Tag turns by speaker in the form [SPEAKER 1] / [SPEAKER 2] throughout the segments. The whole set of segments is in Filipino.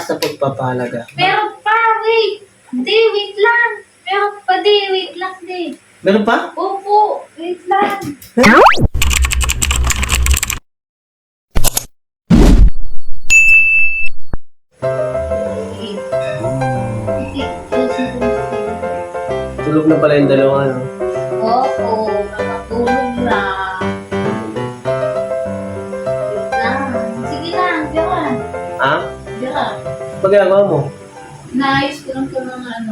[SPEAKER 1] sa pagpapahalaga.
[SPEAKER 2] Meron pa, wait. Hindi, wait lang. Meron pa, wait lang, di.
[SPEAKER 1] Meron pa?
[SPEAKER 2] Opo, wait lang.
[SPEAKER 1] Tulog na pala yung dalawa, no?
[SPEAKER 2] Oo, nakatulog na. Wait lang. Sige lang, diyan.
[SPEAKER 1] Ha?
[SPEAKER 2] Diyan.
[SPEAKER 1] Pagkagawa mo?
[SPEAKER 2] Naayos ko lang ito ng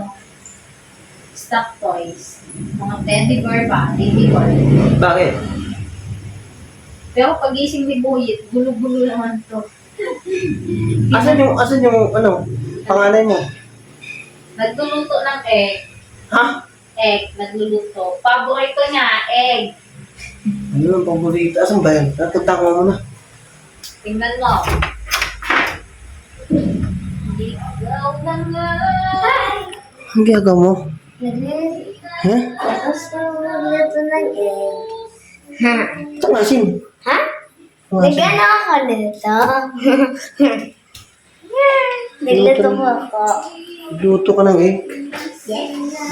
[SPEAKER 2] stock toys. Mga teddy bear ba? Teddy bear.
[SPEAKER 1] Bakit?
[SPEAKER 2] Pero pagising ni Buyit, gulo-gulo naman to.
[SPEAKER 1] Asan yung, panganay mo?
[SPEAKER 2] Nagluluto ng egg.
[SPEAKER 1] Ha?
[SPEAKER 2] Egg, nagluluto. Paborito niya, egg.
[SPEAKER 1] Ano ang paborito? Asan ba yan? Napunta ko muna.
[SPEAKER 2] Tingnan mo. Ikaw na nga.
[SPEAKER 1] Ang ginagawa mo? Ha?
[SPEAKER 3] Tapos magluto ng egg. Ha?
[SPEAKER 1] Ito nga, Sim.
[SPEAKER 3] Ha? Nagano ako nito. Nagluto mo ako.
[SPEAKER 1] Luto ka ng egg.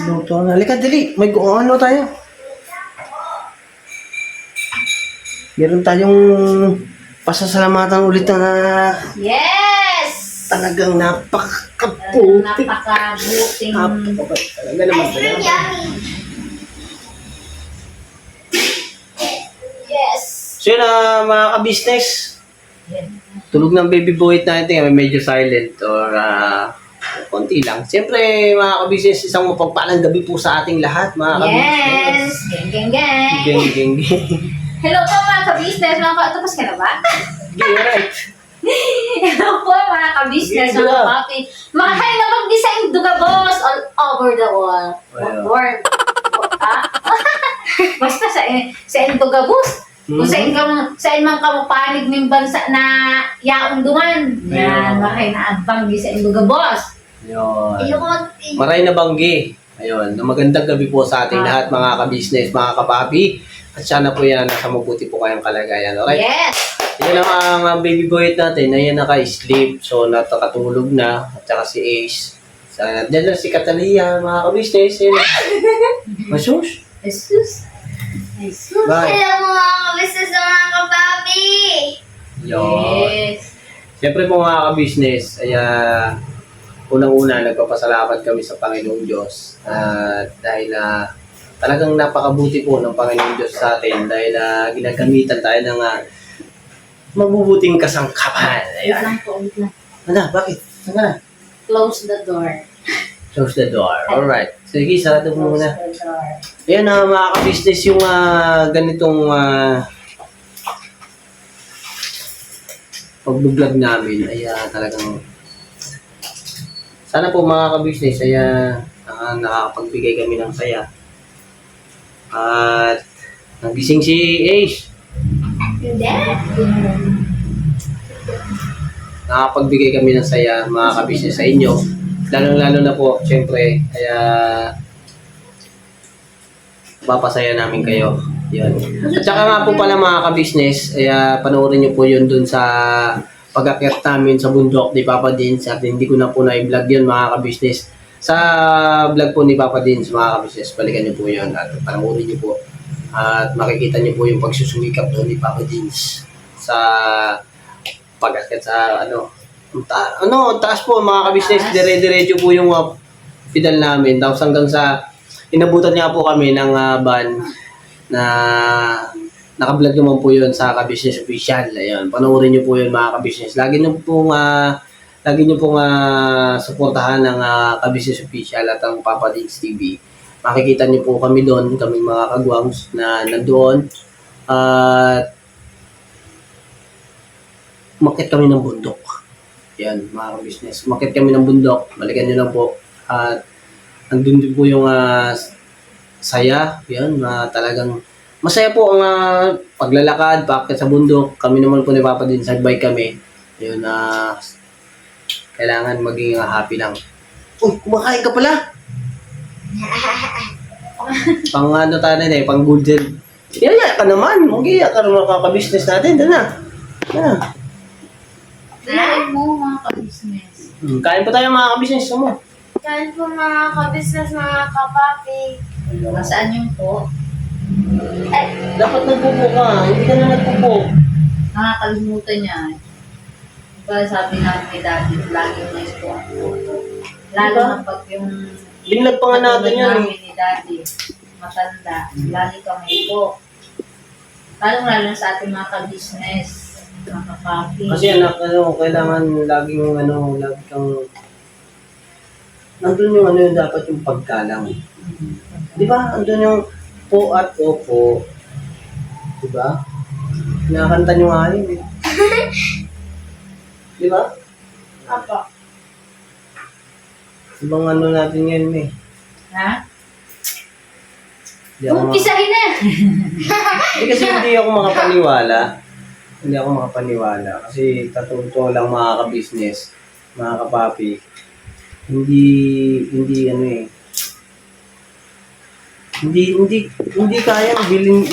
[SPEAKER 1] Luto ka na. Halika, dali. May ano tayo. Meron tayong pasasalamatan ulit na
[SPEAKER 2] Yes!
[SPEAKER 1] talagang napakaputi.
[SPEAKER 2] Napakabuting.
[SPEAKER 1] Talaga naman
[SPEAKER 3] Ice cream
[SPEAKER 1] talaga.
[SPEAKER 3] yummy.
[SPEAKER 2] Yes!
[SPEAKER 1] So yun mga ka-business. Tulog ng baby boy natin. Medyo silent or konti lang. Siyempre mga ka-business, isang mapagpalang gabi po sa ating lahat mga ka-business.
[SPEAKER 2] Yes! Gang, gang, gang.
[SPEAKER 1] Geng, geng, geng.
[SPEAKER 2] Hello po mga ka-business. Tapos ka na ba?
[SPEAKER 1] Geng, right.
[SPEAKER 2] Hello po mga ka-business.
[SPEAKER 1] Sige,
[SPEAKER 2] Mga
[SPEAKER 1] diba?
[SPEAKER 2] papi. Mga kayo na mag-design duga boss all over the world.
[SPEAKER 1] Wow.
[SPEAKER 2] World. Basta sa duga boss. Kung saan man ka mapanig ng bansa na yaong duman. Yan, maray na adbang di sa duga boss.
[SPEAKER 1] Yun.
[SPEAKER 3] Ayoko.
[SPEAKER 1] Maray na banggi. Ayun, magandang gabi po sa ating lahat mga ka-business, mga kapapi. At sana po yan, nasa mabuti po kayong kalagayan. Alright?
[SPEAKER 2] Yes!
[SPEAKER 1] Yan ang baby boy natin. Ayan naka-sleep. So, nakatulog na. At saka si Ace. Diyan na si Catalia, mga ka-business. Masus?
[SPEAKER 2] Jesus. Jesus.
[SPEAKER 1] Bye.
[SPEAKER 3] Hello mga kabisnes sa mga kapapi.
[SPEAKER 1] Yun.
[SPEAKER 2] Yes.
[SPEAKER 1] Siyempre po mga ka-business, ay unang-una nagpapasalamat kami sa Panginoong Diyos. Dahil talagang napakabuti po ng Panginoong Diyos sa atin dahil ginagamitan tayo ng mabubuting kasangkapan.
[SPEAKER 2] Wait
[SPEAKER 1] Ayan.
[SPEAKER 2] lang po, wait lang.
[SPEAKER 1] Ano? Bakit? Saan ka na?
[SPEAKER 2] Close the door.
[SPEAKER 1] Close the door. Alright. Sige, sarado mo
[SPEAKER 2] Close
[SPEAKER 1] muna.
[SPEAKER 2] the door.
[SPEAKER 1] Ayan mga ka-business yung ganitong pag-vlog namin ay talagang sana po mga ka-business ay nakakapagbigay kami ng saya. At nagising si Ace.
[SPEAKER 3] Hindi.
[SPEAKER 1] Nakakapagbigay kami ng saya mga ka-business sa inyo. Lalo na po, syempre, kaya papasaya namin kayo. Yun. At saka nga po pala mga ka-business, panoorin nyo po yun dun sa pag-akyat namin sa bundok ni Papa Dins. At hindi ko na po na-vlog yun mga ka-business. Sa vlog po ni Papa Dins mga ka-business, balikan nyo po yun at panoorin nyo po. At makikita nyo po yung pagsusumikap doon ni Papa Dins sa pag-akyat sa taas po mga ka-business, dire-diretso po yung pedal namin. Tapos hanggang sa inabutan niya po kami ng van na naka-vlog naman po yun sa ka-business official. Ayun, panoorin niyo po yun mga ka-business. Lagi niyo pong suportahan ng ka-business official at ang Papa Dins TV. Makikita niyo po kami doon, kami mga kagwangs na nandoon. At umakyat kami ng bundok. Yan, mga ka-business. Umakyat kami ng bundok. Balikan nyo lang po. At andun din po yung saya. Yan, talagang masaya po ang paglalakad, paakyat sa bundok. Kami naman po ni Papa din, nagbike kami. Yun, kailangan maging happy lang. Uy, kumakain ka pala! Pang tayo na pang golden. Iyak ka naman. Mag-iyak ka naman ka-business natin. Dana.
[SPEAKER 2] Tingnan mo mga ka-business.
[SPEAKER 1] Kain po tayo mga ka-business mo.
[SPEAKER 3] Kain po mga ka-business, mga ka-papi.
[SPEAKER 2] Nasaan yung po?
[SPEAKER 1] Dapat nagpupo ka. Hindi ka na nagpupo.
[SPEAKER 2] Nakakalimutan niya. Diba sabi namin kay Daddy, lagi may po ako. Lalo
[SPEAKER 1] Diba?
[SPEAKER 2] na pag yung
[SPEAKER 1] Binlag pa nga natin yan.
[SPEAKER 2] namin ni Daddy, matanda, lagi kami po. Lalo sa ating mga ka-business, mga ka-papi.
[SPEAKER 1] Kasi anak, kailangan lagi kang... Nandun yung yung dapat yung pagkalang. Di ba? Andun yung po at opo. Di ba? Nakakanta nyo nga yun eh. Di ba?
[SPEAKER 2] Apa?
[SPEAKER 1] Ibang ano natin yan eh.
[SPEAKER 2] Ha?
[SPEAKER 1] Di ako
[SPEAKER 2] Umpisahin na!
[SPEAKER 1] kasi hindi ako makapaniwala. Hindi ako makapaniwala. Kasi katuto lang mga ka-business, mga kapapi. Hindi ano eh. Hindi kayang bilhin,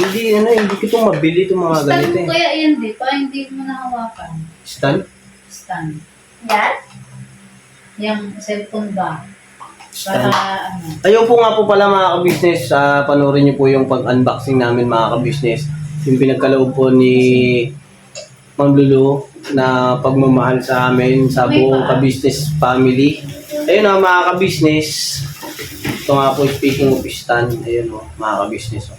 [SPEAKER 1] hindi ko itong mabili itong mga
[SPEAKER 2] Stand
[SPEAKER 1] ganito
[SPEAKER 2] mo
[SPEAKER 1] eh.
[SPEAKER 2] kaya yan, di pa hindi mo nahawakan.
[SPEAKER 1] Stand?
[SPEAKER 2] Stand.
[SPEAKER 3] Yan?
[SPEAKER 2] Yung cellphone ba?
[SPEAKER 1] Stand.
[SPEAKER 2] Para ano.
[SPEAKER 1] Ayun po nga po pala mga ka-business, panoorin niyo po yung pag-unboxing namin mga ka-business. Yung pinagkaloob po ni Ma'am Lulu na pagmamahal sa amin, sa buong ka-business family. Ayun na mga ka-business. Ito nga po, speaking of stand, ayun o, mga ka-business.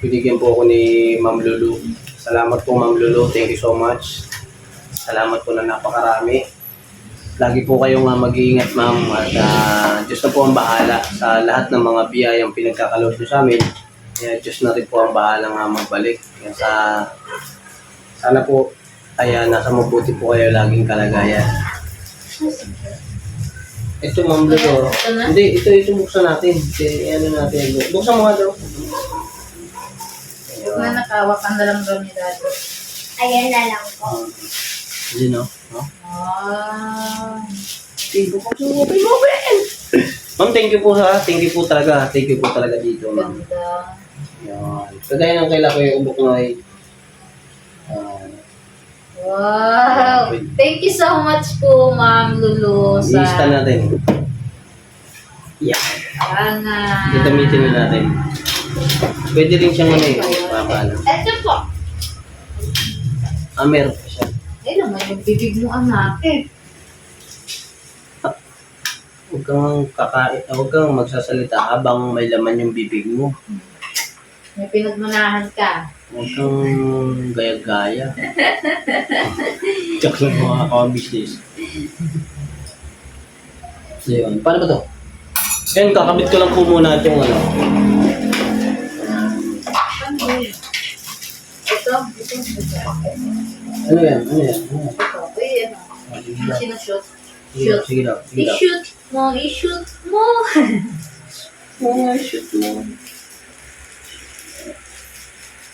[SPEAKER 1] Binigyan po ako ni Ma'am Lulu. Salamat po Ma'am Lulu, thank you so much. Salamat po na napakarami. Lagi po kayong mag-iingat ma'am at Diyos na po ang bahala sa lahat ng mga biyayang pinagkakaloob nyo sa amin. Kaya Diyos na rin po ang bahala nga magbalik. Kaya sana po ay nasa mabuti po kayo laging kalagayan. Ito ma'am Lulu.
[SPEAKER 2] Ito na?
[SPEAKER 1] Hindi, ito buksan natin. Ano natin. Buksan mo nga daw.
[SPEAKER 2] Huwag na nakawakan na lang daw ni Daddy.
[SPEAKER 3] Ayan na lang po.
[SPEAKER 1] Hindi no?
[SPEAKER 2] Ah.
[SPEAKER 1] Buksan mo. Ma'am, thank you po Thank you po talaga. Thank you po talaga dito ma'am.
[SPEAKER 2] Ganda.
[SPEAKER 1] Yan. Kagaya ng kaila ko yung ubok na ay
[SPEAKER 2] Wow! Thank you so much po, Ma'am Lulu, sa
[SPEAKER 1] i-stand natin. Yeah.
[SPEAKER 2] Angan.
[SPEAKER 1] Gagamitin na natin. Pwede rin siyang papaano.
[SPEAKER 2] Ito po.
[SPEAKER 1] Meron pa siya.
[SPEAKER 2] Eh naman, yung bibig mo, anak.
[SPEAKER 1] Huwag kang magsasalita habang may laman yung bibig mo.
[SPEAKER 2] May pinagmanahan ka.
[SPEAKER 1] Huwag kang gaya-gaya. Joke lang mga ka-business. So yun. Paano ba to? Yan, kakabit ko lang po muna yung ano.
[SPEAKER 2] Ito.
[SPEAKER 1] Ano yan? Ano yan?
[SPEAKER 2] Ito. Ay, ano.
[SPEAKER 1] Sige lang.
[SPEAKER 2] Sinushoot.
[SPEAKER 1] Sige lang. Sige lang.
[SPEAKER 2] I-shoot mo, i-shoot mo.
[SPEAKER 1] I-shoot mo.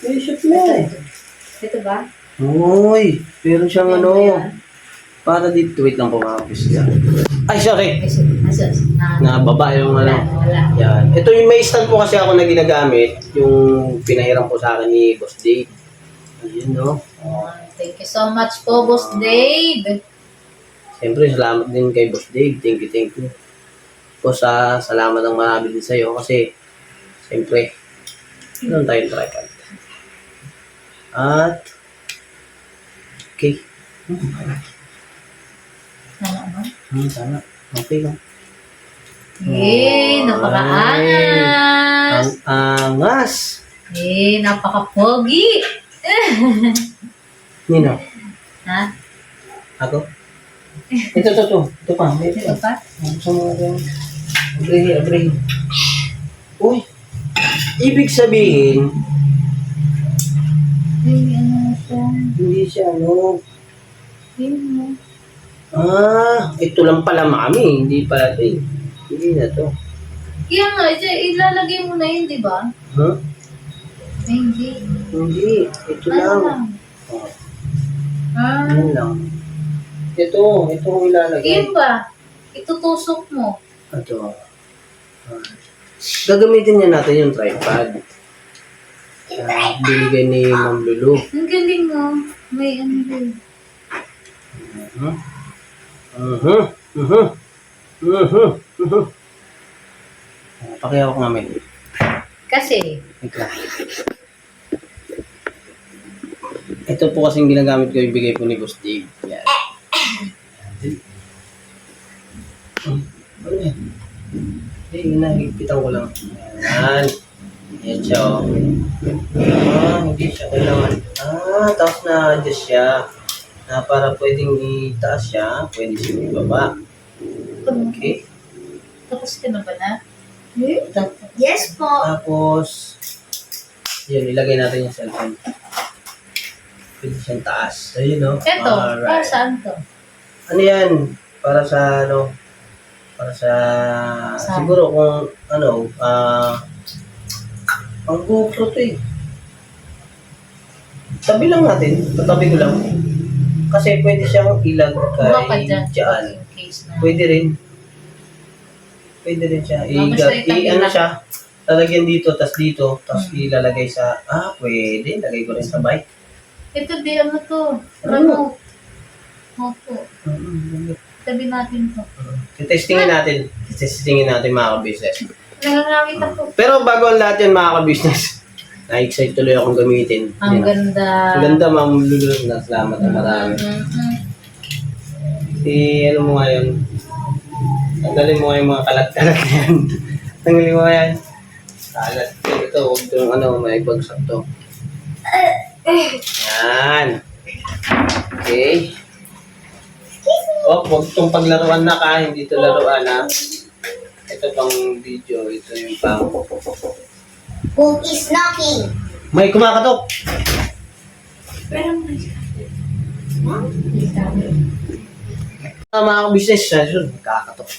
[SPEAKER 1] I-shoot mo.
[SPEAKER 2] Ito ba?
[SPEAKER 1] Uy, meron siyang
[SPEAKER 2] Yan
[SPEAKER 1] ano.
[SPEAKER 2] ba yan?
[SPEAKER 1] Para dito, wait lang po mga kapis. Ay, sorry.
[SPEAKER 2] Na,
[SPEAKER 1] Nababa yung
[SPEAKER 2] wala,
[SPEAKER 1] ano.
[SPEAKER 2] wala.
[SPEAKER 1] Yan. Ito yung may stand po kasi ako na ginagamit. Yung pinahiram po sa akin ni Boss Dave. Ayun, no?
[SPEAKER 2] Thank you so much po, Boss Dave.
[SPEAKER 1] Siyempre, salamat din kay Boss Dave. Thank you. Boss, salamat ang marami din sa'yo kasi siyempre, meron tayong tripod. At, okay. Tama. Okay lang.
[SPEAKER 2] Eh, napaka-angas.
[SPEAKER 1] Ang angas.
[SPEAKER 2] Eh, napaka-pogi.
[SPEAKER 1] Nino?
[SPEAKER 2] Ha?
[SPEAKER 1] Ako? Ito. Ito pa.
[SPEAKER 2] Ito pa?
[SPEAKER 1] Gusto mo rin. Abre. Uy. Ibig sabihin,
[SPEAKER 2] Eh, ano siya?
[SPEAKER 1] hindi siya ano.
[SPEAKER 2] Yun,
[SPEAKER 1] Ito lang pala mami. Hindi pala ito eh. Hindi na to.
[SPEAKER 2] kaya nga, ilalagay mo na yun, di ba?
[SPEAKER 1] Huh?
[SPEAKER 2] Eh, hindi.
[SPEAKER 1] Hindi. Ito
[SPEAKER 2] Ano
[SPEAKER 1] lang.
[SPEAKER 2] lang?
[SPEAKER 1] Oh,
[SPEAKER 2] Ah,
[SPEAKER 1] yan lang. Ito ang ilalagay.
[SPEAKER 2] yun ba? Itutusok mo.
[SPEAKER 1] Ito. Gagamitin niya natin yung tripod. Binigay ni Ma'am Lulu.
[SPEAKER 2] Ang galing mo. May ano yun.
[SPEAKER 1] Pakihawak namin.
[SPEAKER 2] Kasi,
[SPEAKER 1] Wait lang. Ito po kasing ginagamit ko, ibigay po ni Boss Dave. Yan. Ano yan? Higpitan ko lang. Yan. Yan siya, oh. Hindi siya kailangan. Tapos na-adjust siya. Na para pwedeng itaas siya, pwede siya ibaba. Okay.
[SPEAKER 2] tapos ka na ba na?
[SPEAKER 3] Yes po.
[SPEAKER 1] Tapos, yun, ilagay natin yung cellphone. Pwede siyang taas. Ayun, no?
[SPEAKER 2] Eto, para saan to?
[SPEAKER 1] Ano yan? Para sa, ano, para sa,
[SPEAKER 2] Saan?
[SPEAKER 1] siguro kung, ano, ang GoPro to eh. Tabi lang natin. Tatabi ko lang. Kasi pwede siyang
[SPEAKER 2] Baka
[SPEAKER 1] ilagay
[SPEAKER 2] dyan.
[SPEAKER 1] dyan.
[SPEAKER 2] In case na.
[SPEAKER 1] Pwede rin. Pwede rin siya.
[SPEAKER 2] Basta itabi
[SPEAKER 1] Ano
[SPEAKER 2] lang.
[SPEAKER 1] siya? Lalagyan dito, tas dito, tas ilalagay sa, pwede. Lagay ko rin sa bike.
[SPEAKER 2] Ito di, ano to? Remote. Opo. Tabi natin to.
[SPEAKER 1] Testingin natin. Testingin natin mga ka-business.
[SPEAKER 2] Nangangamit ako.
[SPEAKER 1] Pero bago ang lahat yan mga ka-business, na-excite tuloy akong gamitin.
[SPEAKER 2] Ang
[SPEAKER 1] Yan.
[SPEAKER 2] ganda.
[SPEAKER 1] Ang ganda, Ma'am Lulu. Salamat na marami. Ano mo ngayon? Tanggalin mo nga yung mga kalat-kalat na yan. Tanggalin mo nga yan. Kalat. Ito, huwag itong may bagsak to. Yan. Okay. Huwag itong paglaruan na ka. Hindi ito laruan na. Ito pang video. Ito yung pang...
[SPEAKER 3] Who is knocking?
[SPEAKER 1] May kumakatok! Mga business session, kakatok.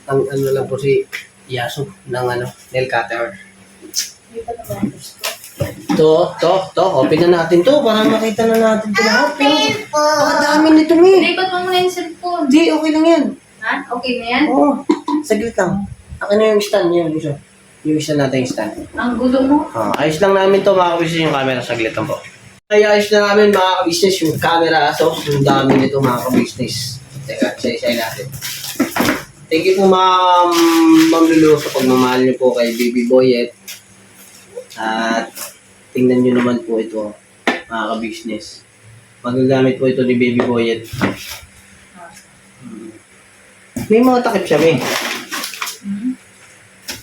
[SPEAKER 1] Ang ano lang po si Yasu ng nail cutter. To, open na natin to para makita na natin ito lahat. Baka dami nito eh.
[SPEAKER 2] Lipat mo muna yung cellphone.
[SPEAKER 1] Hindi, okay lang yan.
[SPEAKER 2] Ha? Okay na yan?
[SPEAKER 1] Oo, saglit lang. Akin na yung stand yung isa. Yung isa natin yung stand.
[SPEAKER 2] Ang gulo mo.
[SPEAKER 1] Ayos lang namin to mga kabisnes yung camera, saglit lang po. Ay, ayos na namin mga kabisnes yung camera. So, yung dami nito mga kabisnes. Teka, isa-isay natin. Thank you po Ma'am Lulu sa pagmamahal niyo po kay Baby Boyet. At tingnan niyo naman po ito mga kabisnes. Magagamit po ito ni Baby Boyet. May mga takip siya, may.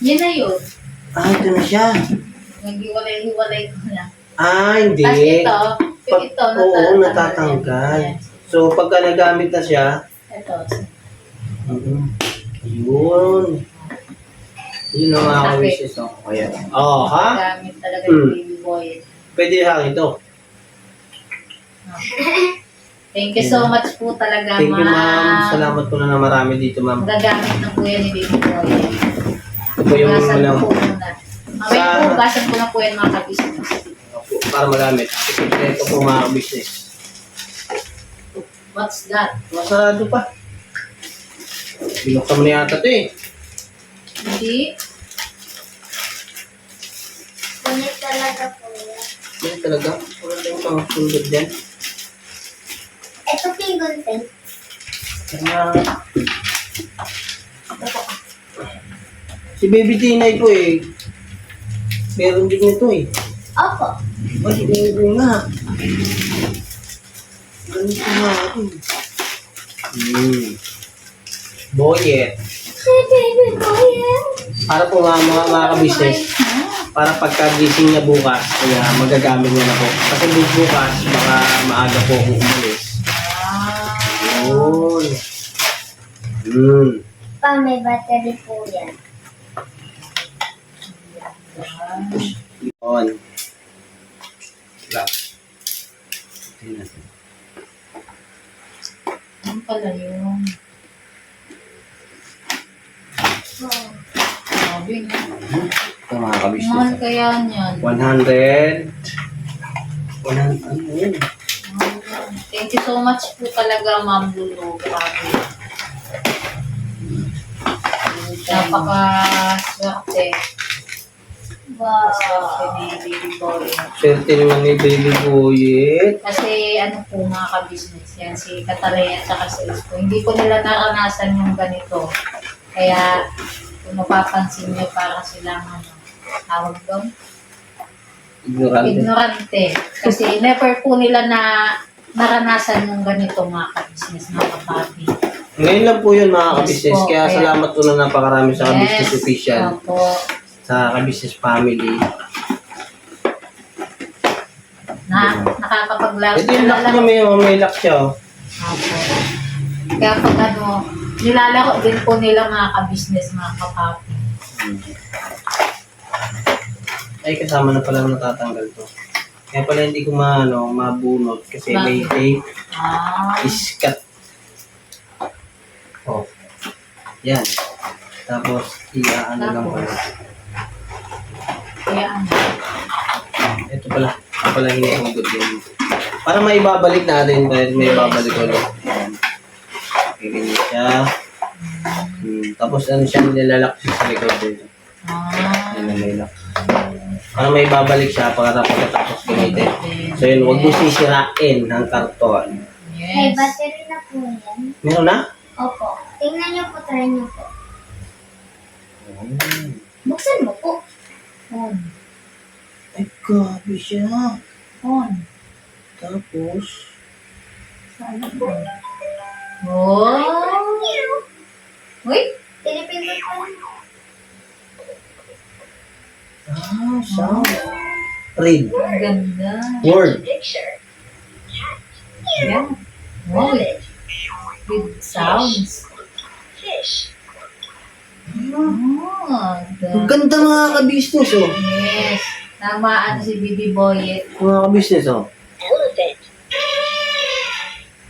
[SPEAKER 2] Yan na yun.
[SPEAKER 1] Ito na siya.
[SPEAKER 2] Nag-iwalay-hiwalay ko na.
[SPEAKER 1] Hindi.
[SPEAKER 2] Tapos ito,
[SPEAKER 1] Oo, natatanggal. So, pagka nagamit na siya,
[SPEAKER 2] Ito.
[SPEAKER 1] yun. Yun ang mga wishes ko. Ayan. Ha?
[SPEAKER 2] Gamit talaga yung baby boy.
[SPEAKER 1] Pwede lang ito.
[SPEAKER 2] Thank you so much po talaga,
[SPEAKER 1] Thank you, ma'am. Salamat po na marami dito, ma'am.
[SPEAKER 2] Magagamit ng kuya ni baby boy.
[SPEAKER 1] Ito po yung
[SPEAKER 2] Hugasan
[SPEAKER 1] walang
[SPEAKER 2] po muna. Mamaya po, hugasan ko na po yan mga kabisnes.
[SPEAKER 1] para magamit. Ito po mga business.
[SPEAKER 2] What's that?
[SPEAKER 1] Masarado pa. Binuksan mo na yata ito eh.
[SPEAKER 2] Hindi.
[SPEAKER 3] Kunit talaga po yan.
[SPEAKER 1] Yan talaga. Wala tayong pang sundot dyan.
[SPEAKER 3] Ito pingon tape.
[SPEAKER 1] Kaya... Si Baby Tinay po eh. Meron din ito eh.
[SPEAKER 3] Opo.
[SPEAKER 1] Ay, hindi nga. Ganito nga ito eh. Boyet.
[SPEAKER 3] Hey, baby boy, yan.
[SPEAKER 1] Para po mga ka-business. Para pagka-gising niya bukas, kaya magagamit niya na po. Kasi bukas, baka maaga po kung umalis. Yun.
[SPEAKER 3] May battery po yan.
[SPEAKER 1] On. Lock. Tingnan.
[SPEAKER 2] Ano pala yun? Sabi nga.
[SPEAKER 1] Ito mga
[SPEAKER 2] Mahal
[SPEAKER 1] ka-business.
[SPEAKER 2] kaya niyan.
[SPEAKER 1] 100. Ano yun?
[SPEAKER 2] Thank you so much po talaga, Ma'am Lulu. Grabe. Napaka-swerte. Swerte ni Baby Boy.
[SPEAKER 1] Swerte naman ni Baby Boyet.
[SPEAKER 2] Kasi ano po mga ka-business yan, si Katarina at saka si Isko, hindi po nila naranasan yung ganito. Kaya kung mapapansin niyo parang silang ano, tawag doon?
[SPEAKER 1] Ignorante.
[SPEAKER 2] Ignorante. Kasi never po nila na naranasan yung ganito mga ka-business, mga kapapi.
[SPEAKER 1] Ngayon lang po yun mga
[SPEAKER 2] Yes
[SPEAKER 1] ka-business.
[SPEAKER 2] po,
[SPEAKER 1] Kaya
[SPEAKER 2] kaya-
[SPEAKER 1] salamat po na napakarami sa ka-business official.
[SPEAKER 2] Opo.
[SPEAKER 1] Sa ka-business family.
[SPEAKER 2] Nakakapaglaro.
[SPEAKER 1] Ito yung lock na may lock siya oh.
[SPEAKER 2] Opo. Kaya pag ano, nilalaro din po nila mga ka-business, mga kapapi.
[SPEAKER 1] Ay, kasama na pala natatanggal to. Kaya pala hindi ko mabunot kasi may tape. Iskat. Oh. Yan. Tapos, iaano lang pala.
[SPEAKER 2] Kaya ano.
[SPEAKER 1] Ito pala. Ito pala hinihugod din. Para maibabalik natin. May babalik ulit. Yan. Ganyan siya. Tapos ano siya nilalak siya sa likod dito. Yan ang may lock. Para may babalik siya pagkatapos gamitin. So yun, huwag mo sisirain ng karton.
[SPEAKER 3] Hey,
[SPEAKER 2] Yes.
[SPEAKER 3] battery na po yan.
[SPEAKER 1] Meron na?
[SPEAKER 3] Opo. Tingnan niyo po, try niyo po. Buksan mo po.
[SPEAKER 2] On.
[SPEAKER 1] Ay, grabe siya.
[SPEAKER 2] On.
[SPEAKER 1] Tapos,
[SPEAKER 2] Saan po? Oh. Wait.
[SPEAKER 3] Pinipindot ko lang.
[SPEAKER 1] sound. Read.
[SPEAKER 2] Ang ganda.
[SPEAKER 1] Word.
[SPEAKER 2] Yan. Wow. With sounds.
[SPEAKER 1] Ang ganda mga ka-business oh.
[SPEAKER 2] Yes. Namaan si Baby Boy.
[SPEAKER 1] Mga ka-business oh.
[SPEAKER 4] Elephant.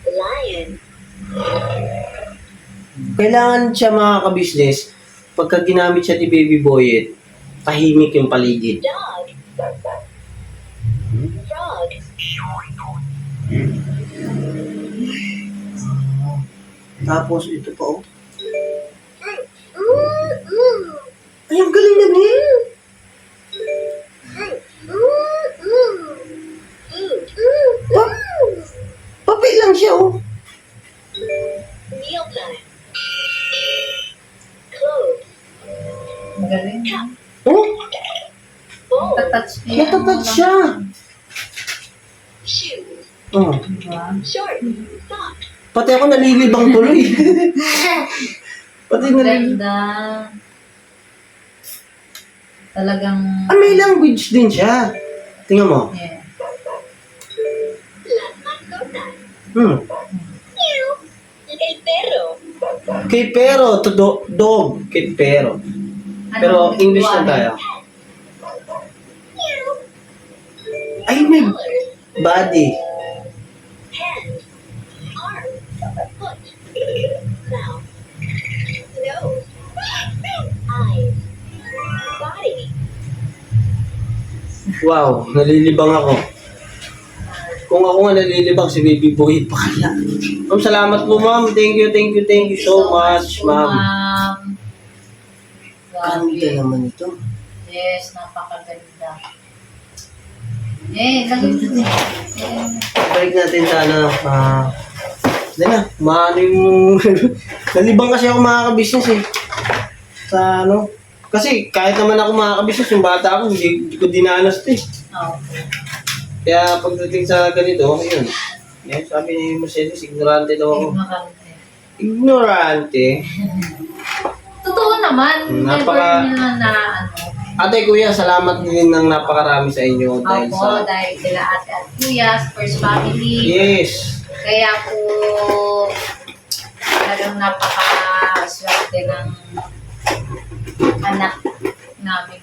[SPEAKER 4] Lion.
[SPEAKER 1] Kailangan siya mga ka-business, pagka ginamit siya ni Baby Boyet, tahimik yung paligid.
[SPEAKER 4] Dog. Frog.
[SPEAKER 1] Tapos ito pa oh.
[SPEAKER 4] Fruit.
[SPEAKER 1] Ay, ang galing na niya. Papel lang siya oh.
[SPEAKER 4] Meal time. Clothes.
[SPEAKER 2] Magaling.
[SPEAKER 1] Oh,
[SPEAKER 4] Bowl.
[SPEAKER 2] Tatouch niya.
[SPEAKER 1] natatouch siya.
[SPEAKER 4] Shoes.
[SPEAKER 1] Oh.
[SPEAKER 2] Diba?
[SPEAKER 4] Short. Sock.
[SPEAKER 1] Pati ako nalilibang tuloy. Pati nalilibang.
[SPEAKER 2] Ganda. Talagang...
[SPEAKER 1] Ah, may language din siya. Tingnan mo.
[SPEAKER 2] Yeah.
[SPEAKER 4] Las mascotas.
[SPEAKER 1] Hmm.
[SPEAKER 4] El perro.
[SPEAKER 1] Kay pero, to dog. Kay pero. Pero
[SPEAKER 2] Ano,
[SPEAKER 1] English na tayo. Ay, may
[SPEAKER 4] Colors.
[SPEAKER 1] body.
[SPEAKER 4] Hand. Arm. Foot. Mouth. Nose. Eyes. Body.
[SPEAKER 1] Wow, nalilibang ako. Kung ako nga nalilibang, si Baby Boy pa kaya. Ma'am, salamat po ma'am. Thank you so much, ma'am. Ganda
[SPEAKER 2] Grabe.
[SPEAKER 1] naman ito.
[SPEAKER 2] Yes, napakaganda. Eh, lagay mo din.
[SPEAKER 1] Balik natin sa ano, hindi na, maano yung, nalibang kasi ako mga ka-business eh. Sa ano, kasi kahit naman ako mga ka-business, yung bata ako, hindi ko dinanas ito eh.
[SPEAKER 2] Oh.
[SPEAKER 1] Kaya pagdating sa ganito, yun. Yan, sabi ni Mercedes, ignorante daw ako.
[SPEAKER 2] Ignorante.
[SPEAKER 1] Ignorante.
[SPEAKER 2] Totoo naman. Never
[SPEAKER 1] Napaka-
[SPEAKER 2] nila na ano.
[SPEAKER 1] Ate, kuya, salamat din ng napakarami sa inyo dahil
[SPEAKER 2] Opo,
[SPEAKER 1] sa...
[SPEAKER 2] dahil sila ate at kuya, sa first family.
[SPEAKER 1] Yes.
[SPEAKER 2] Kaya po, talagang napaka-swerte ng anak namin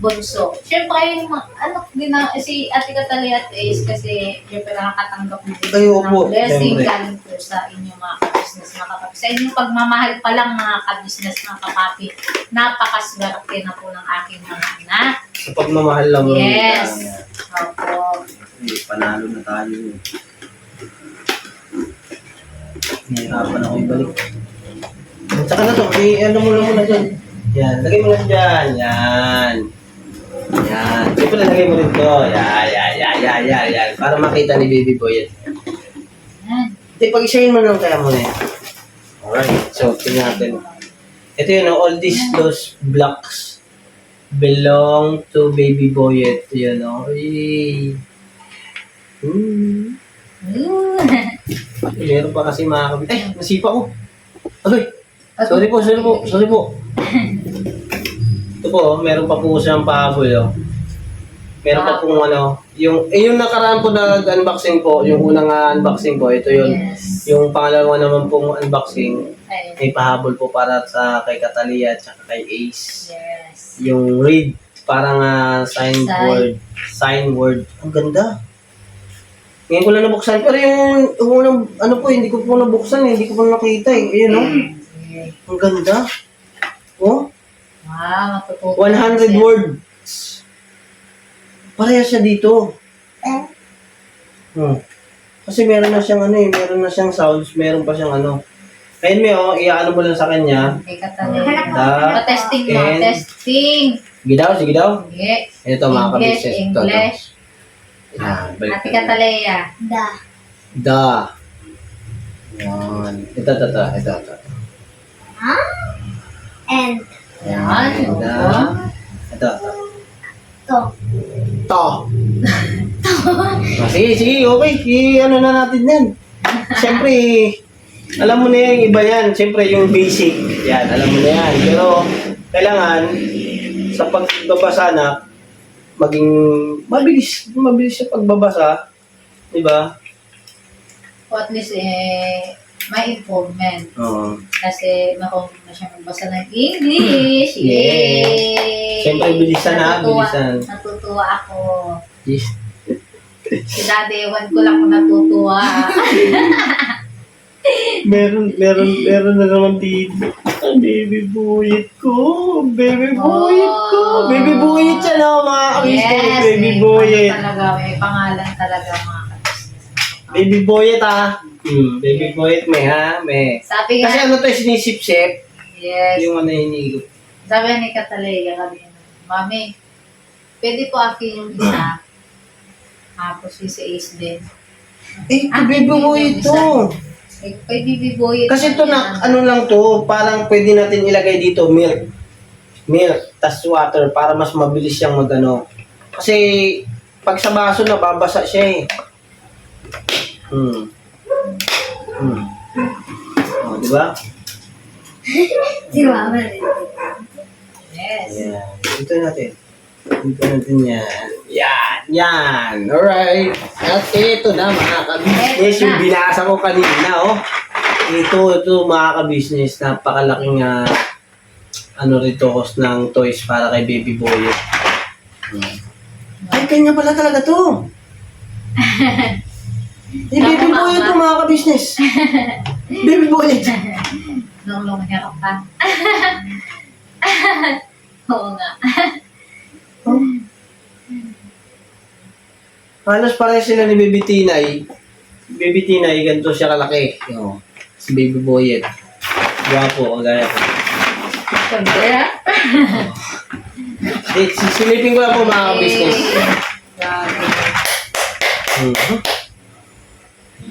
[SPEAKER 2] bunso. Siyempre, yung anak din na, si Ate Katali at Ace kasi siyempre nakakatanggap din
[SPEAKER 1] Ay, opo,
[SPEAKER 2] ng blessing
[SPEAKER 1] siyempre.
[SPEAKER 2] galing po sa inyong mga ka-business, mga kakapi. Sa inyong pagmamahal pa lang mga ka-business, mga kakapi, napakaswerte na po ng aking mga anak.
[SPEAKER 1] Sa pagmamahal lang mo.
[SPEAKER 2] Yes. Opo.
[SPEAKER 1] Panalo na tayo. Nahirapan ako ibalik. Saka na to, ano mo lang muna dyan. Yan, lagay mo lang dyan. Yan. Yan. Siyempre, lagay mo rin to. Yan. Para makita ni Baby Boy yan.
[SPEAKER 2] Yan.
[SPEAKER 1] Hindi, pag-isayin mo lang kaya muna yan. Alright, so, tingnan natin. Ito yun, no? All those blocks belong to Baby Boy. Ito yun, no? Uy.
[SPEAKER 2] Ooh.
[SPEAKER 1] Meron pa kasi mga kabit. Ay, nasipa ko. Agoy. Sorry po. Ito po, meron pa po siyang pahabol, oh. Meron pa pong yung nakaraan po na unboxing po, yung unang unboxing po, ito yun.
[SPEAKER 2] Yes.
[SPEAKER 1] Yung pangalawa naman pong unboxing,
[SPEAKER 2] Ayun.
[SPEAKER 1] may pahabol po para sa kay Catalia at saka kay Ace.
[SPEAKER 2] Yes.
[SPEAKER 1] Yung read, parang sign word. Ang ganda. Ngayon ko lang nabuksan. Pero yung unang, hindi ko po nabuksan eh. Hindi ko pa nakita eh. Ayan oh.
[SPEAKER 2] Okay.
[SPEAKER 1] Ang ganda. Oh,
[SPEAKER 2] Wow, matututo.
[SPEAKER 1] 100 words. Pareha siya dito. Kasi meron na siyang meron na siyang sounds, meron pa siyang Ayun iaano mo lang sa kanya.
[SPEAKER 2] Okay, Catalina.
[SPEAKER 1] Da,
[SPEAKER 2] Testing mo.
[SPEAKER 1] and-
[SPEAKER 2] Testing.
[SPEAKER 1] Sige daw.
[SPEAKER 2] Okay.
[SPEAKER 1] Ito mga kabisnes. Ito.
[SPEAKER 2] English.
[SPEAKER 1] Yan, balik
[SPEAKER 2] Ate
[SPEAKER 1] natin.
[SPEAKER 2] Catalina.
[SPEAKER 1] Da. Yan. Ito.
[SPEAKER 3] And
[SPEAKER 2] Yan.
[SPEAKER 1] Da. Ito. To. Sige, okay. Na natin yan. Siyempre, alam mo na yung iba yan. Siyempre, yung basic. Yan, alam mo na yan. Pero, kailangan, sa pagbabasa na, maging mabilis siya pagbabasa. Diba?
[SPEAKER 2] O at least, may improvement.
[SPEAKER 1] Oo.
[SPEAKER 2] Kasi marunong na siya magbasa ng English. Yay!
[SPEAKER 1] Siyempre, bilisan na, bilisan.
[SPEAKER 2] Natutuwa ako.
[SPEAKER 1] Yes.
[SPEAKER 2] Si Daddy, ewan ko lang kung natutuwa.
[SPEAKER 1] Meron na naman dito. Baby boyet ko. Baby boyet ko.
[SPEAKER 2] Oh.
[SPEAKER 1] Baby boyet siya na mga kabisnes. Baby
[SPEAKER 2] may
[SPEAKER 1] boyet.
[SPEAKER 2] Talaga, may pangalan talaga mga kabisnes.
[SPEAKER 1] Baby boyet ha. Baby boyet may.
[SPEAKER 2] Sabi
[SPEAKER 1] Kasi
[SPEAKER 2] nga,
[SPEAKER 1] to sinisip-sip.
[SPEAKER 2] yes.
[SPEAKER 1] Yung hinigot.
[SPEAKER 2] Sabi ni Catalina kanina, Mami, pwede po akin yung isa. Tapos yung sa Ace din.
[SPEAKER 1] Baby boyet to.
[SPEAKER 2] Kay Bibi Boy.
[SPEAKER 1] Kasi to na, lang to, parang pwede natin ilagay dito, milk, tas water, para mas mabilis siyang Kasi, pag sa baso, nababasa siya eh. Oh, di ba?
[SPEAKER 3] si Mama rin.
[SPEAKER 2] Yes.
[SPEAKER 1] Ayan. Dito natin yan. Yan. Alright. At ito na, mga kabisnes, yung binasa ko kanina, oh. Ito, mga kabisnes, napakalaking, rito, cost ng toys para kay Baby Boy. Ay, kanya pala talaga to. Baby Boy ito, mga kabisnes. Baby Boy ito.
[SPEAKER 2] Nung hirap pa. Oo nga.
[SPEAKER 1] Halos pareho sila ni Baby Tinay. Baby Tinay, ganito siya kalaki. Si Baby Boyet. Gwapo, ang gaya ko.
[SPEAKER 2] Kaya?
[SPEAKER 1] Silipin ko lang po mga business.
[SPEAKER 2] Grabe.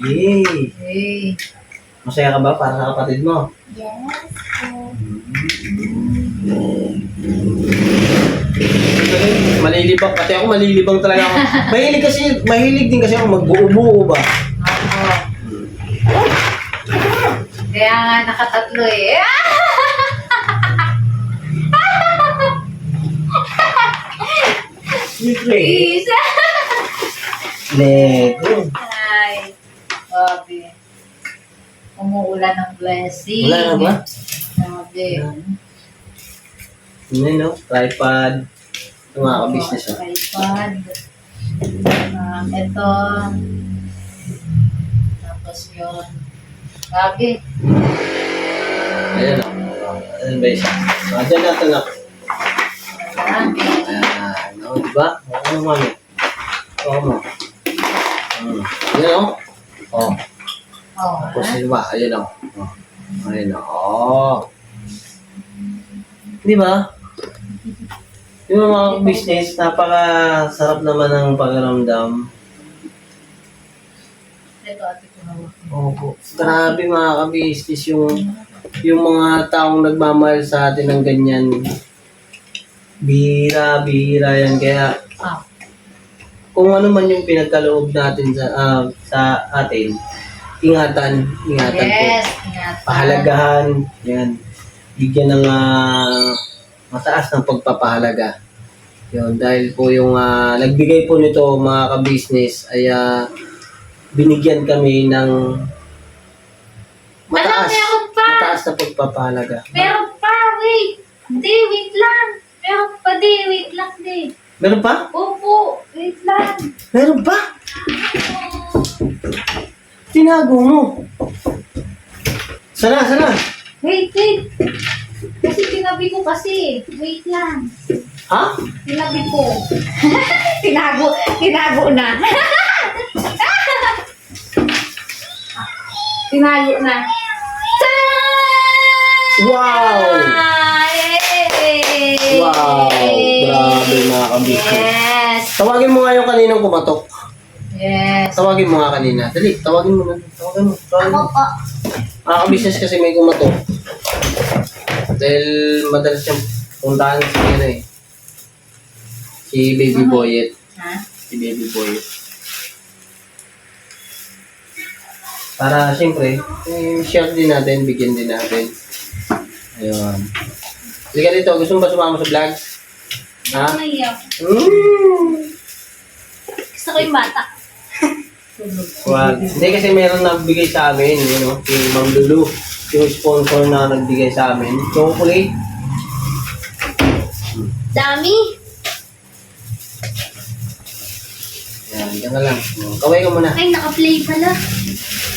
[SPEAKER 1] Yay!
[SPEAKER 2] Hey.
[SPEAKER 1] Masaya ka ba para sa kapatid mo?
[SPEAKER 3] Yes.
[SPEAKER 1] Malilibang, pati ako malilibang talaga ako. Mahilig din kasi ako mag-buo-buo ba?
[SPEAKER 2] Ako. Kaya nga nakatatlo eh.
[SPEAKER 1] Siyempre.
[SPEAKER 2] Isa.
[SPEAKER 1] Lego.
[SPEAKER 2] Ay. Grabe. Umuulan ng blessing.
[SPEAKER 1] Wala na ba?
[SPEAKER 2] Grabe.
[SPEAKER 1] Yun no? Tripod. Ito mga ka-business oh.
[SPEAKER 2] Tripod. Ito. Tapos yun. Grabe.
[SPEAKER 1] Ayan o. Ayan ba isa? Diyan natin na.
[SPEAKER 2] Grabe.
[SPEAKER 1] Ayan. O, diba? Ano mami? Oo mo. Ayan o. O.
[SPEAKER 2] Oh.
[SPEAKER 1] Tapos diba? Ayan o. Ayan o. Di ba? Yung mga business, napaka-sarap naman ng pakiramdam.
[SPEAKER 2] Ito, ate ko na.
[SPEAKER 1] Opo. Grabe mga ka-business yung mga taong nagmamahal sa atin ng ganyan. Bihira yan. Kaya
[SPEAKER 2] Ah,
[SPEAKER 1] kung ano man yung pinagkaloob natin sa atin, ingatan po.
[SPEAKER 2] yes, ingat.
[SPEAKER 1] Pahalagahan, yan. Bigyan ng mataas ng pagpapahalaga. Yun, dahil po yung nagbigay po nito mga ka-business ay binigyan kami ng mataas,
[SPEAKER 2] meron pa!
[SPEAKER 1] mataas na pagpapahalaga.
[SPEAKER 2] Meron pa, wait. Hindi, wait lang. Meron pa, wait lang,
[SPEAKER 1] Meron pa?
[SPEAKER 2] Opo, wait lang.
[SPEAKER 1] Meron pa? Tinago mo. Sana.
[SPEAKER 2] Wait. Kasi tinabi ko kasi. Wait lang.
[SPEAKER 1] Ha?
[SPEAKER 2] Tinabi ko. Tinago na. Tinago na.
[SPEAKER 1] Wow!
[SPEAKER 2] Yay!
[SPEAKER 1] Wow! Grabe mga ka-business.
[SPEAKER 2] Yes!
[SPEAKER 1] Tawagin mo nga yung kaninang kumatok.
[SPEAKER 2] Yes!
[SPEAKER 1] Tawagin mo nga kanina. Dali, tawagin mo.
[SPEAKER 2] Ako po.
[SPEAKER 1] Mga ka-business kasi may kumatok. Dahil madalas siyang puntahan si Baby Boyet.
[SPEAKER 2] Ha?
[SPEAKER 1] Si Baby Boyet. Para siyempre, share din natin, bigyan din natin. Ayun. Halika dito, gusto mo ba sumama sa vlog? Ha?
[SPEAKER 2] Ano naiyak? Gusto ko yung bata.
[SPEAKER 1] Wag. Hindi kasi meron nagbigay sa amin, si Ma'am Lulu, yung sponsor na nagbigay sa amin. Chocolate.
[SPEAKER 2] Dami!
[SPEAKER 1] Yan, diyan ka lang. Kaway ka muna.
[SPEAKER 2] Ay, naka-play pala.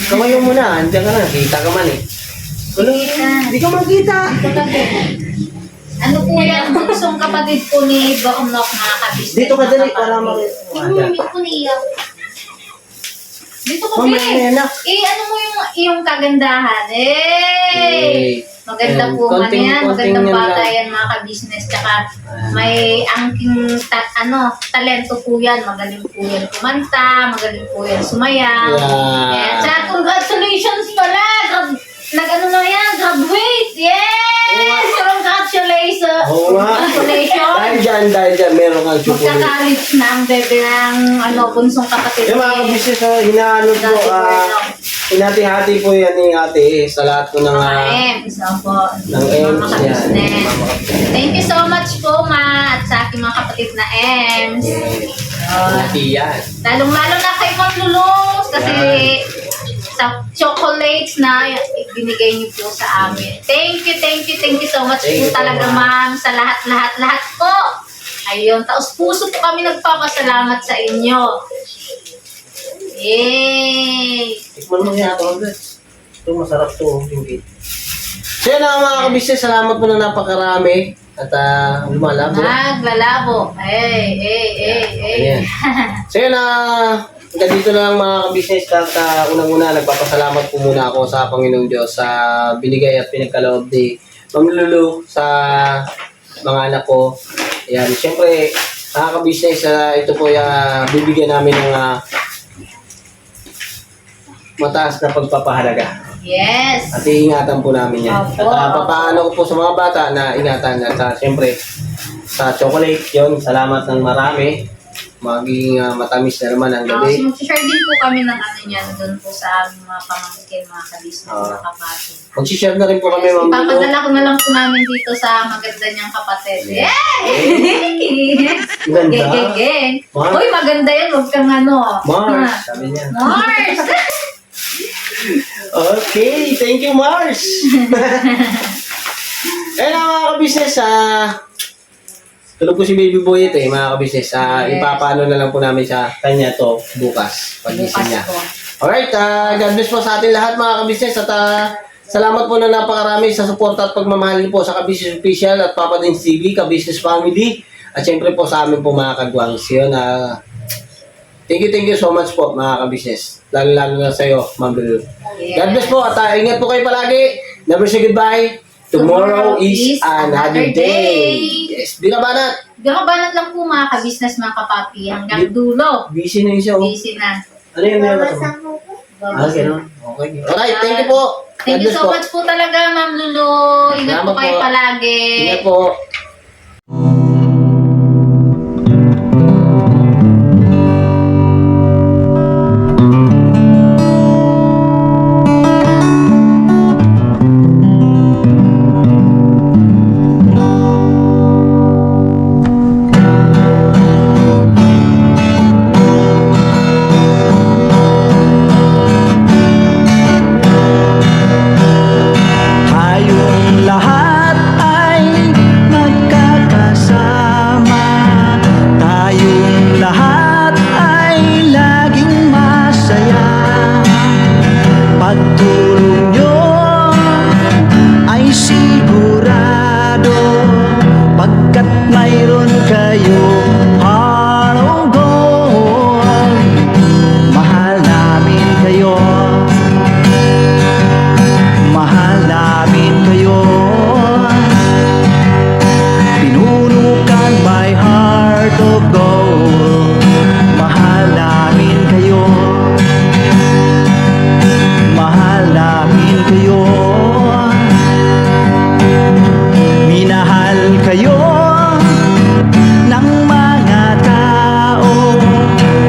[SPEAKER 1] Kaway ka muna, diyan ka na. Kita ka man eh. Hindi ka makita.
[SPEAKER 2] Ano po yan? Gusto kapatid po ni Boknok mga kabisnes.
[SPEAKER 1] Dito ka dali para
[SPEAKER 2] Hindi ko niiyak. Dito ko
[SPEAKER 1] Mamaya na.
[SPEAKER 2] ano mo yung kagandahan? Maganda po man yan. Magandang bata yan mga kabisnes. Tsaka may angking talento po yan. Magaling po yan kumanta. Magaling po yan sumaya.
[SPEAKER 1] Yeah.
[SPEAKER 2] Tsaka congratulations pala. Nag-ano na yan? Graduate! Yes! Congratulations!
[SPEAKER 1] Oo nga.
[SPEAKER 2] Congratulations!
[SPEAKER 1] Dahil dyan, meron kang chocolate.
[SPEAKER 2] Magka-college na ang bebe ng bunsong kapatid.
[SPEAKER 1] Yung mga kabisnes, hinaano po, hinati-hati po yan ni ate sa lahat po ng
[SPEAKER 2] Ems, opo.
[SPEAKER 1] ng
[SPEAKER 2] Mga
[SPEAKER 1] Ems yan.
[SPEAKER 2] kabisnes. Thank you so much po, Ma, at sa aking mga kapatid na Ems.
[SPEAKER 1] Hati yan.
[SPEAKER 2] Lalong-lalo na kay Ma'am Lulong kasi sa chocolates na ibinigay niyo po sa amin. Thank you so much
[SPEAKER 1] Thank
[SPEAKER 2] po
[SPEAKER 1] you
[SPEAKER 2] talaga,
[SPEAKER 1] so much.
[SPEAKER 2] ma'am, sa lahat po. Ayun, taos puso po kami nagpapasalamat sa inyo. Yay!
[SPEAKER 1] Tikman mo yan, Congress. Ito, masarap to. So yan ang mga kabisnes, salamat po na napakarami. At lumalabo.
[SPEAKER 2] Naglalabo. Hey.
[SPEAKER 1] Ayan. So yun, hanggang dito na lang mga kabisnes. At unang-una, nagpapasalamat po muna ako sa Panginoong Diyos sa binigay at pinagkaloob ni Ma'am Lulu sa mga anak ko. Ayan, siyempre, mga kabisnes, ito po yung bibigyan namin ng mataas na pagpapahalaga.
[SPEAKER 2] Yes.
[SPEAKER 1] At iingatan po namin yan.
[SPEAKER 2] Opo.
[SPEAKER 1] At papaano ko po sa mga bata na ingatan. At siyempre, sa chocolate, yun, salamat ng marami. Maging matamis na naman ang gabi.
[SPEAKER 2] Mag-share din po kami ng niyan doon po sa aming mga pamangkin, mga kabisnes, mga kapatid.
[SPEAKER 1] Mag-share na rin po kami, Ma'am Lulu.
[SPEAKER 2] Ipapadala ko na lang po namin dito sa maganda niyang kapatid. Yay!
[SPEAKER 1] Ganda.
[SPEAKER 2] Geng.
[SPEAKER 1] Mars.
[SPEAKER 2] Uy, maganda yan. Huwag kang
[SPEAKER 1] Mars, sabi niya.
[SPEAKER 2] Mars!
[SPEAKER 1] Okay, thank you, Mars. Eh mga kabisnes, tulog po si Baby Boy ito mga kabisnes.
[SPEAKER 2] Yes.
[SPEAKER 1] Ipapano na lang po namin sa kanya to bukas, pagising niya.
[SPEAKER 2] po.
[SPEAKER 1] Alright, God bless po sa atin lahat mga kabisnes at salamat po na napakarami sa suporta at pagmamahal niyo po sa Kabisnes Official at Papa Dins TV, Kabisnes Family at syempre po sa amin po mga kagwangs. Yun, thank you so much po mga kabisnes. Lalo na sa iyo, Ma'am Lulu.
[SPEAKER 2] Yes.
[SPEAKER 1] God bless po at ingat po kayo palagi. Never say goodbye. Tomorrow is another day. Yes, binabanat.
[SPEAKER 2] Gakabanat lang po mga ka-business, mga kapapi. Hanggang dulo.
[SPEAKER 1] Busy na yun siya. Oh.
[SPEAKER 2] Busy na.
[SPEAKER 1] Ano yung meron mo?
[SPEAKER 3] Babasang ko po.
[SPEAKER 1] Ganun. Okay. Alright, thank you po.
[SPEAKER 2] Thank you
[SPEAKER 1] God bless
[SPEAKER 2] so
[SPEAKER 1] po.
[SPEAKER 2] much po talaga, Ma'am Lulu. Ingat po
[SPEAKER 1] Salamat
[SPEAKER 2] kayo
[SPEAKER 1] po.
[SPEAKER 2] palagi.
[SPEAKER 1] Ingat po.
[SPEAKER 5] Tayong lahat ay magkakasama. Tayong lahat ay laging masaya. Pagtulong nyo ay sigurado, pagkat mayroon kayo heart of gold. Mahal namin kayo. Mahal namin kayo. Pinuno kang my heart of gold. Mahal namin kayo. Mahal namin kayo. Minahal kayo ng mga tao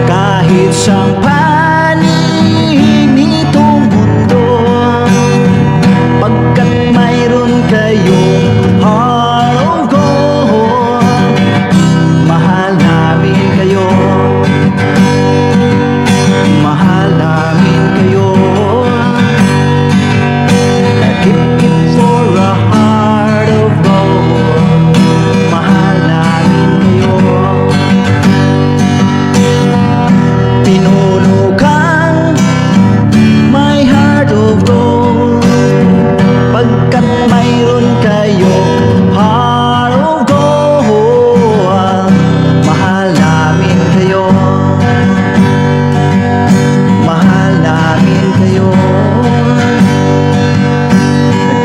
[SPEAKER 5] kahit sa panig nitong mundo, pagkat mayroon kayong heart of gold. Mahal namin kayo. Mahal namin kayo. Keep it for a heart of gold. Mahal namin kayo. Pinuno kang my heart of gold, pagkat mayroon kayo heart of gold. Mahal namin kayo. Mahal namin kayo.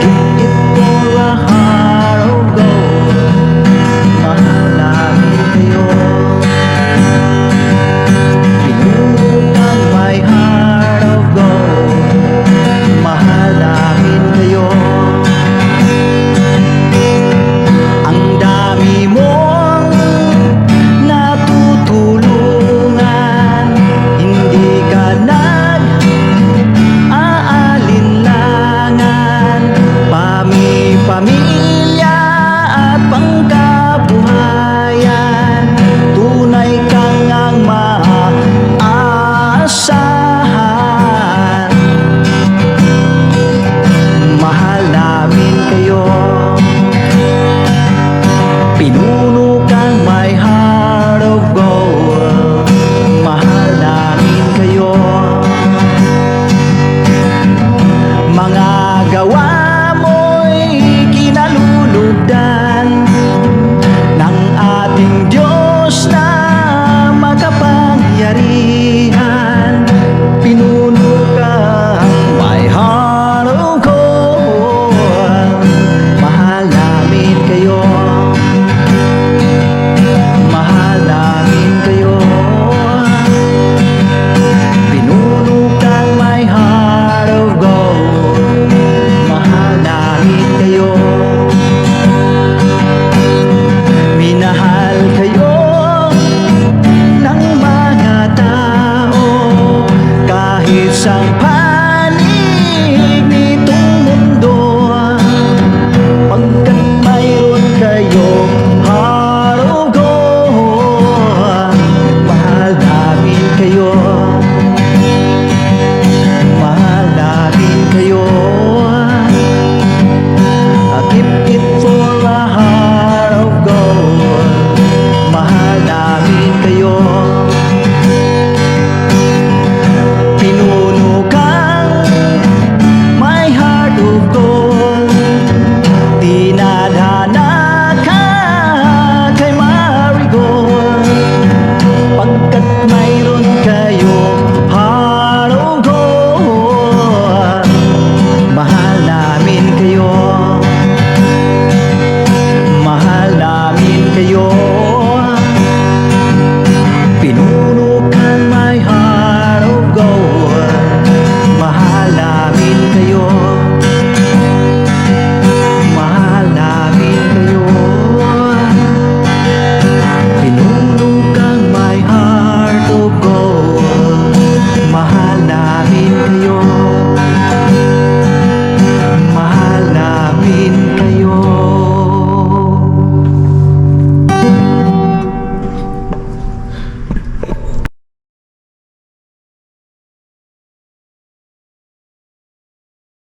[SPEAKER 5] Keep it for a heart of gold. Mahal namin kayo. Pinuno kang my heart of gold. Mahal namin kayo. Ang dami mong natutulungan, hindi ka nag-aalinlangan. Pamilya at pangkabuhayan, tunay kang ang maaasahan. Mahal namin kayo. Pinuno kang my heart of gold. Mahal namin kayo. Mga gawa